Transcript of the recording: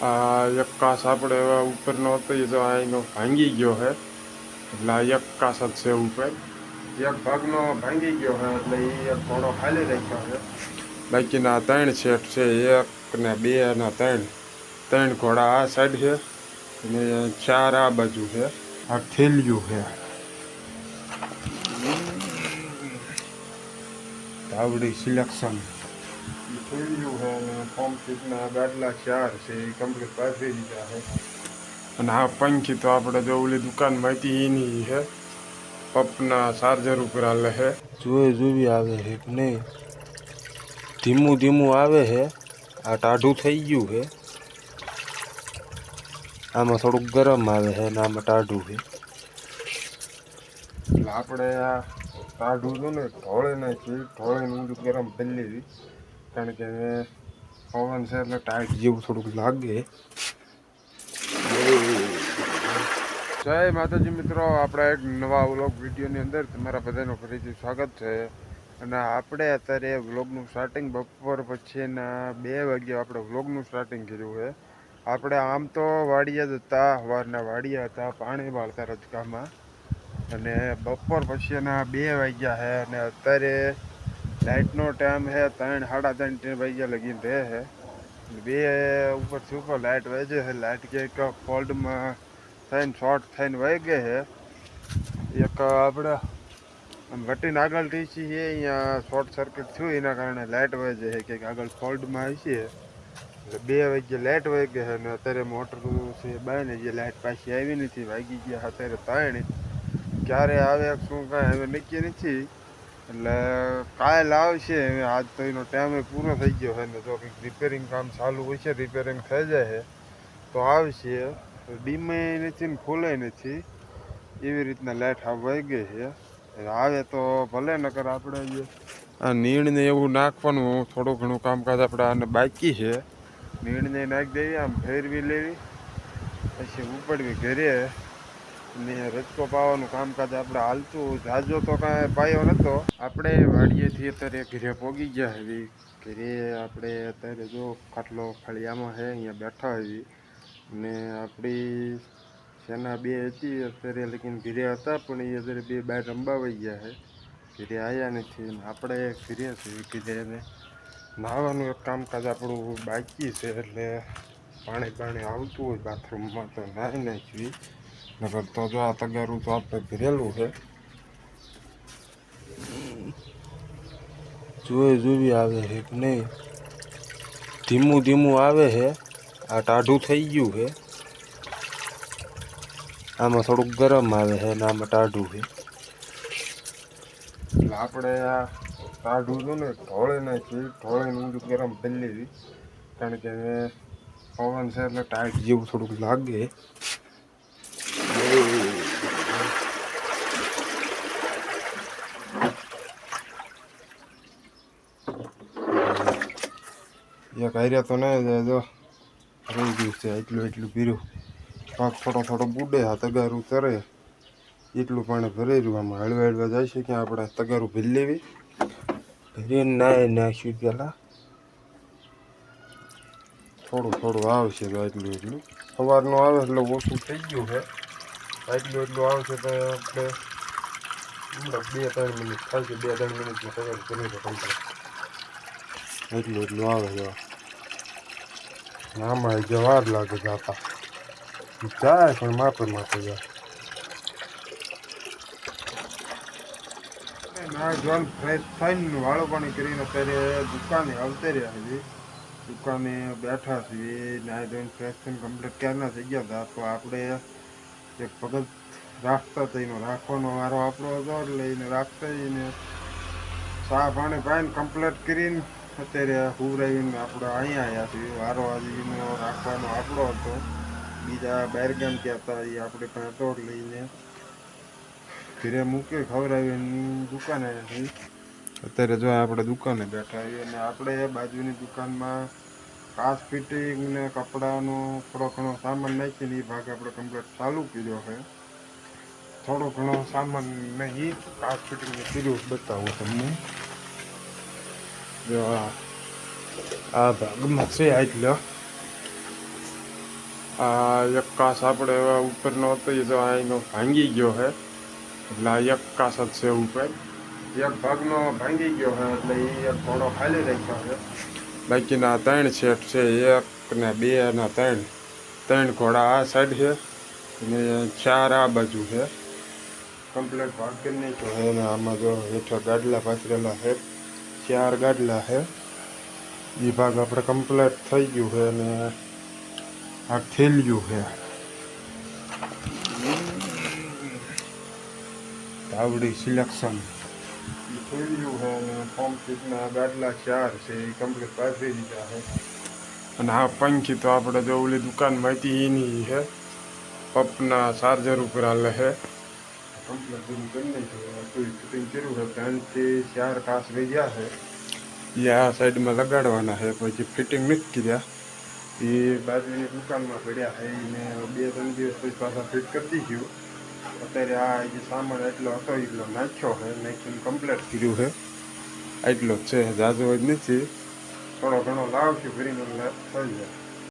આ એક કાચ આપણે ઉપરનો હતો એ તો આ એનો ભાંગી ગયો છે, એટલે આ એક કાચ જ છે ઉપર. એક ભાગનો ભાંગી ગયો છે એટલે એ એક ઘોડો ખાલી રાખ્યો છે. બાકીના 3 સેટ છે, 1 ને 2 ને 3 ઘોડા આ સાઈડ છે અને 4 આ બાજુ છે. આ થેલિયું છે, તાવડી સિલેક્શન થેલિયું છે અને પંપ સીટના ગાડલા 4 છે એ કમ્પ્લીટ પાથરી દીધા છે. અને આ પંખી તો આપણે જો ઓલી દુકાનમાં હતી એની છે, પપના ચાર્જર ઉપર હાલે છે. જોવી આવે છે કે નહીં, ધીમું ધીમું આવે છે. આ ટાઢું થઈ ગયું છે, આમાં થોડુંક ગરમ આવે છે અને આમાં ટાઢું છે. એટલે આપણે આ ટાઢું છે ને ઢોળે નાખી, ઢોળીને ઊંધું ગરમ કરી લેવી, કારણ કે પવન છે એટલે ટાઈટ જેવું થોડુંક લાગે. જય માતાજી મિત્રો, આપણા એક નવા વ્લોગ વિડીયોની અંદર તમારા બધાનું ફરીથી સ્વાગત છે. અને આપણે અત્યારે વ્લોગનું સ્ટાર્ટિંગ બપોર પછીના 2 વાગ્યે આપણે વ્લોગનું સ્ટાર્ટિંગ કર્યું છે. આપણે આમ તો વાડિયા જ હતા, સવારના વાડિયા હતા, પાણી વાળતા રજકામાં. અને બપોર પછીના 2 વાગ્યા છે અને અત્યારે લાઇટનો ટાઈમ છે 3 સાડા 3 વાગ્યા લગીને રહે છે. 2 ઉપરથી ઉપર લાઇટ વહે છે. લાઇટ ક્યાંક ફોલ્ટમાં થઈને શોર્ટ થઈને વહી ગઈ છે. એક આપણે વટીને આગળ થઈ છીએ અહીંયા શોર્ટ સર્કિટ થયું, એના કારણે લાઇટ વહે છે, કંઈક આગળ ફોલ્ટમાં આવી છે. એટલે 2 વાગ્યે લાઇટ વહી ગઈ છે અને અત્યારે મોટર છે બાઈને જે લાઇટ પાછી આવી નથી. વાગી ગયા અત્યારે 3. ક્યારે આવે શું કાંઈ હવે નક્કી નથી. એટલે કાલ આવશે. હવે આજ તો એનો ટાઈમ પૂરો થઈ ગયો છે ને જો કંઈક રિપેરિંગ કામ ચાલુ હોય છે, રિપેરિંગ થઈ જાય છે તો આવશે. ડીમે નથી ને ખુલે નથી, એવી રીતના લાઇટ વહી ગઈ છે. આવે તો ભલે, નકર આપણે જે આ નીણને એવું નાખવાનું થોડું ઘણું કામકાજ આપણે આને બાકી છે. નીણને નાખી દેવી, આમ ફેરવી લેવી, પછી ઉપડવી ઘરે ને રજકો પાવાનું કામકાજ આપણે હાલતું. જાજો તો કાંઈ પાયો નહોતો. આપણે વાડીએથી અત્યારે ઘરે પહોંચી ગયા હવે. ઘરે આપણે અત્યારે જો ખાટલો ફળિયામાં છે, અહીંયા બેઠા આવી. ને આપણી સેના 2 હતી અત્યારે, લેકિન ઘરે હતા પણ એ અત્યારે 2 બહાર રમવા વહી ગયા છે, ઘરે આવ્યા નથી. આપણે ઘરે છીએ, ઘરે નાહવાનું એક કામકાજ આપણું બાકી છે. એટલે પાણી આવતું હોય બાથરૂમમાં તો નાહી નાખવી, નકર તો જો આ તગારું તો આપણે ભરેલું છે. જોવી આવે છે કે નહીં, ધીમું ધીમું આવે છે. આ ટાઢું થઈ ગયું છે, આમાં થોડુંક ગરમ આવે છે અને આમાં ટાઢું છે. એટલે આપણે આ ટાઢું છે ને ઢોળે નાખી, ઢોળીને ઊંધું ગરમ કરી લેવી, કારણ કે પવન છે એટલે ટાઈટ જેવું થોડુંક લાગે. એક હાર્યા તો નહીં જાય, જો રહી ગયું છે એટલું પીર્યું. પાક થોડો બુડે, આ તગારું તરે એટલું પાણી ભરાઈ રહ્યું. આમાં હળવા જાય છે કે આપણે તગારું ભરી લેવી, ભરીને નાખ્યું પહેલાં થોડું આવશે તો એટલું સવારનું આવે એટલે ઓછું થઈ ગયું છે. એટલું આવશે તો આપણે 2-3 મિનિટ થાય છે, 2-3 મિનિટમાં તગારું કરી દો કમ્પ્લીટ. એટલું આવે છે. આમાં જે વાર લાગે જાતા જાય પણ માપે જાય. ના જોન ફ્રેશ થઈને વાળું પાણી કરીને અત્યારે દુકાને આવતા રહ્યા છે. દુકાને બેઠા છીએ, નાહી ધોઈને ફ્રેશ થઈને કમ્પ્લીટ ક્યારના થઈ ગયા હતા. તો આપણે એક પગત રાખતા હતા, એનો રાખવાનો વારો આપણો હતો, એટલે એને રાખતા એને ચા પાણી પાઈને કમ્પ્લીટ કરીને અત્યારે હુવરાવીને આપણે અહીંયા આવ્યા છીએ. વારો આજે એનો રાખવાનો આપણો હતો, બીજા બહાર ગામ ગયા હતા એ આપણે પણ હતો, એટલે એને ઘરે મૂકી ખવડાવીને દુકાને થઈ. અત્યારે જો આપણે દુકાને બેઠા આવીએ અને આપણે બાજુની દુકાનમાં કાચ ફિટિંગ ને કપડાનો થોડો ઘણો સામાન નાખીને એ ભાગ આપણે કમ્પ્લીટ ચાલુ કર્યો છે. થોડો ઘણો સામાન નહીં કાચ ફિટિંગને કર્યું બતાવું તમને. જો આ ભાગમાં છે આટલો આ એક કાચ આપણે ઉપરનો હતો એ તો આ એનો ભાંગી ગયો છે, એટલે આ એક કાચ જ છે ઉપર. એક ભાગનો ભાંગી ગયો છે એટલે એ એક ઘોડો ખાલી રાખ્યો છે. બાકીના 3 સેટ છે, 1 ને 2 ને 3 ઘોડા આ સાઈડ છે અને 4 આ બાજુ છે. કમ્પ્લીટ ભાગ કરી નાખ્યો છે અને આમાં જો હેઠળ ગાડલા પાથરેલા છે, 4 ગાડલા છે. એ ભાગ આપણે કમ્પ્લીટ થઈ ગયું છે અને આ થેલ્યું છે. તાવડી સિલેક્શન થેલ્યું છે અને પંપ સીટના ગાડલા 4 છે એ કમ્પ્લીટ પાથરી દીધા છે. અને આ પંખી તો આપણે જો ઓલી દુકાનમાં હતી એની છે, પપના ચાર્જર ઉપર હાલે છે. કમ્પ્લીટ બધું કરી નાખ્યું, ફિટિંગ કર્યું છે. 3 થી 4 કાચ રહી ગયા છે, એ આ સાઈડમાં લગાડવાના છે, પછી ફિટિંગ નથી કર્યા. એ બાજુની દુકાનમાં પડ્યા છે, એને 2-3 દિવસ પછી પાછા ફિટ કરી દીધું. અત્યારે આ જે સામાન એટલો હતો એટલો નાખ્યો છે, નાખીને કમ્પ્લીટ કર્યું છે. એટલો જ છે, જાજો જ નથી, થોડો ઘણો લાવશું કરીને થઈ જાય.